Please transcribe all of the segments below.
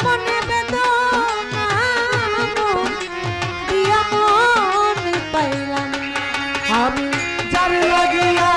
মনে বেদনা দিয়া মন পাইলাম আমি যার লাগিয়া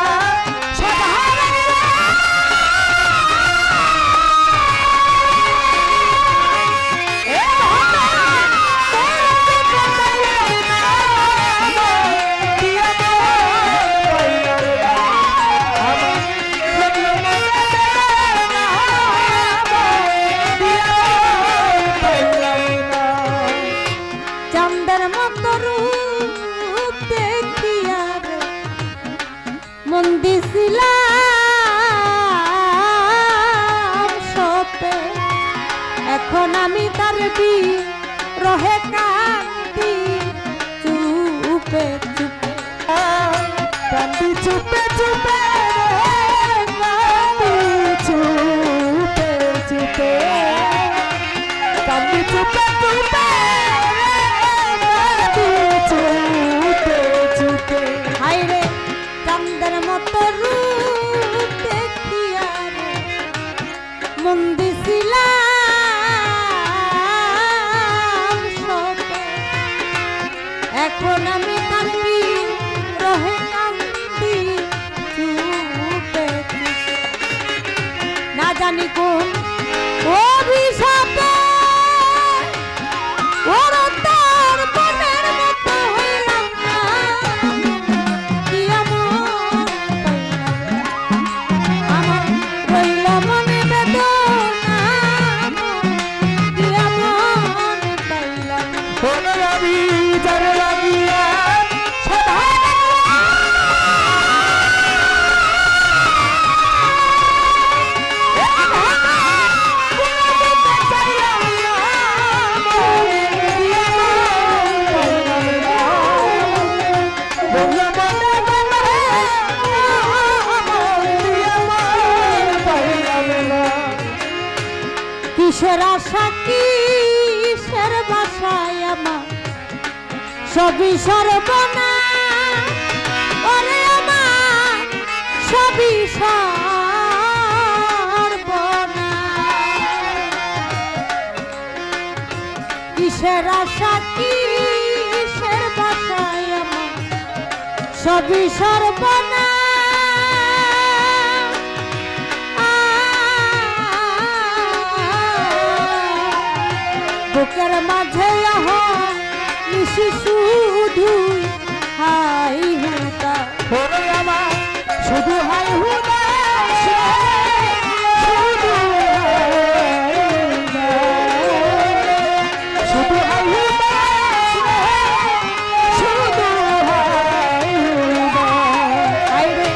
এখন আমি তার রহে কান্দি চুপে চুপে কান্দি চুপে চুপে চুপে চুপে কান্দি চুপে চুপে চুপে চুপে হায়রে চাঁদের মতো রূপ দেখিয়া রে মন দিছিলাম সপে এখন আমি তার রহে কান্দি চুপে চুপে না জানি কোন অভিশাপে ওর তার মনের মতো হইলাম না কি এমন আমার রইল মনে বেদনা কি এমন পাইলাম আমি যার লাগিয়া কিসের আশা কিসের বাসায় আমার সবই সর্বনাশ ওরে আমার সবই সর্বনাশ কিসের আশা কিসের বাসায় আমার সবই সর্বনাশ বুকের মাঝে নিশি শুধুই হাই হুদা ওরে আমার শুধু হাই হুদা শুধু শুধু হাই হুদা শুধু হাই হুদা হায়রে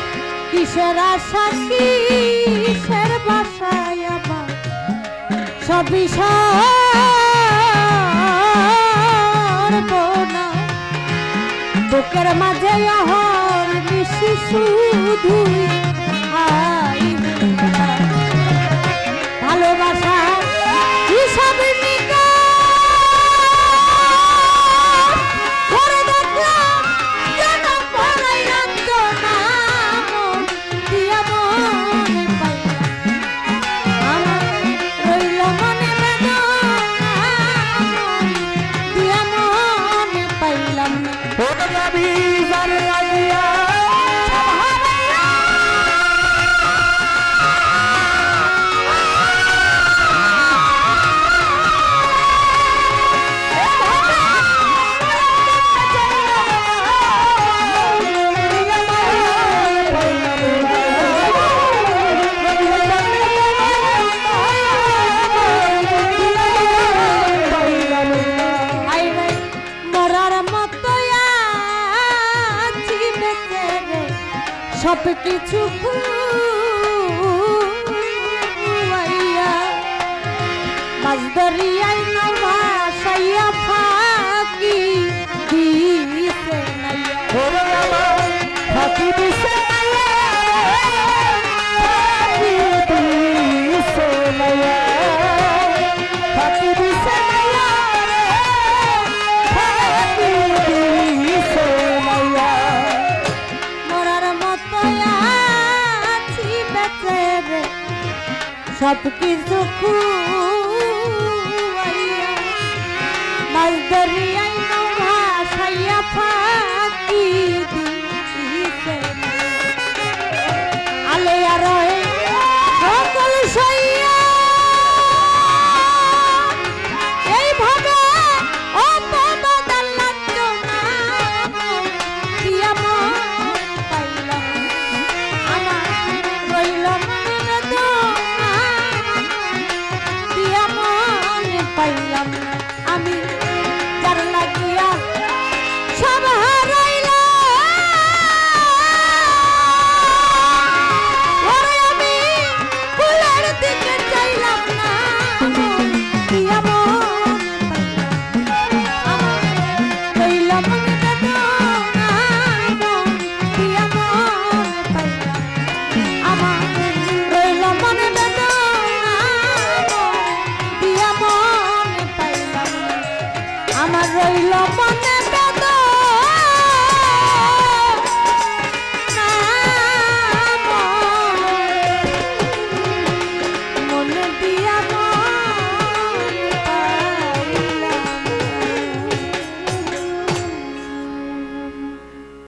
কিসের আশা কিসের বাসায় আমার সবই বুকের মাঝে অহর নিশি শুধুই হাই হুদা ভালোবাসা হিসাব করে দেখলাম যেন পড়াইলাম তো নাম দিয়া মন পাইলাম আমার রইল মনে বেদনা দিয়া মন পাইলাম আমি যার লাগিয়া সব কিছু খুয়াইয়া মাছ দরিয়ায় না ভাসাইয়া ফাঁকি দিছে নাইয়া ফাঁকি দিছে ফাঁকি দিছে সব কিছু রইল মন